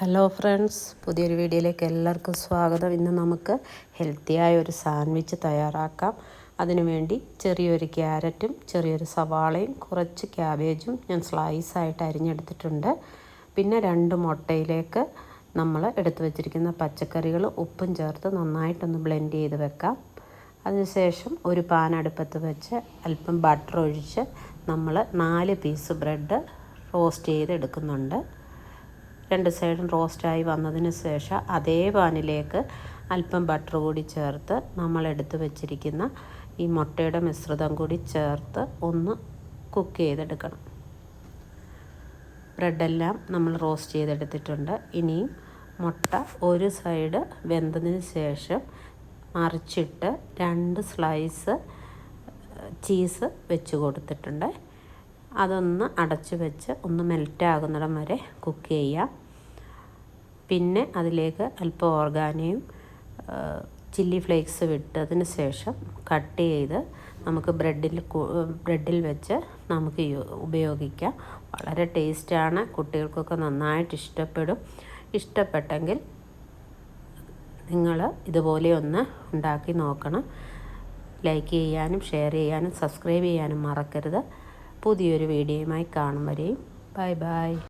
Hello friends, പുതിയൊരു വീഡിയോയിലേക്ക് എല്ലാവർക്കും സ്വാഗതം. ഇന്ന് നമുക്ക് ഹെൽത്തിയായ ഒരു സാൻഡ്വിച്ച് തയ്യാറാക്കാം. അതിനുവേണ്ടി ചെറിയൊരു ക്യാരറ്റും ചെറിയൊരു സവാളയും കുറച്ച് ക്യാബേജും ഞാൻ സ്ലൈസായിട്ട് അരിഞ്ഞെടുത്തിട്ടുണ്ട്. പിന്നെ 2 മുട്ടയിലേക്ക് നമ്മൾ എടുത്തു വച്ചിരിക്കുന്ന പച്ചക്കറികൾ ഉപ്പും ചേർത്ത് നന്നായിട്ടൊന്ന് ബ്ലെൻഡ് ചെയ്ത് വെക്കാം. അതിനുശേഷം ഒരു പാൻ അടുപ്പത്ത് വെച്ച് അല്പം ബട്ടർ ഒഴിച്ച് നമ്മൾ 4 പീസ് ബ്രെഡ് റോസ്റ്റ് ചെയ്തെടുക്കുന്നുണ്ട്. 2 സൈഡും റോസ്റ്റായി വന്നതിന് ശേഷം അതേ പാനിലേക്ക് അല്പം ബട്ടർ കൂടി ചേർത്ത് നമ്മൾ എടുത്തു വച്ചിരിക്കുന്ന ഈ മുട്ടയുടെ മിശ്രിതം കൂടി ചേർത്ത് ഒന്ന് കുക്ക് ചെയ്തെടുക്കണം. ബ്രെഡെല്ലാം നമ്മൾ റോസ്റ്റ് ചെയ്തെടുത്തിട്ടുണ്ട്. ഇനിയും മുട്ട ഒരു സൈഡ് വെന്തതിന് ശേഷം മറിച്ചിട്ട് 2 സ്ലൈസ് ചീസ് വെച്ച് കൊടുത്തിട്ടുണ്ട്. അതൊന്ന് അടച്ച് വെച്ച് ഒന്ന് മെൽറ്റാകുന്നിടം വരെ കുക്ക് ചെയ്യാം. പിന്നെ അതിലേക്ക് അല്പം ഓർഗാനോയും ചില്ലി ഫ്ലേക്സ് വിട്ടതിന് ശേഷം കട്ട് ചെയ്ത് നമുക്ക് ബ്രെഡിൽ വെച്ച് നമുക്ക് ഉപയോഗിക്കാം. വളരെ ടേസ്റ്റാണ്, കുട്ടികൾക്കൊക്കെ നന്നായിട്ട് ഇഷ്ടപ്പെടും. ഇഷ്ടപ്പെട്ടെങ്കിൽ നിങ്ങൾ ഇതുപോലെ ഒന്ന് ഉണ്ടാക്കി നോക്കണം. ലൈക്ക് ചെയ്യാനും ഷെയർ ചെയ്യാനും സബ്സ്ക്രൈബ് ചെയ്യാനും മറക്കരുത്. പുതിയൊരു വീഡിയോയുമായി കാണും വരെയും ബൈ ബൈ.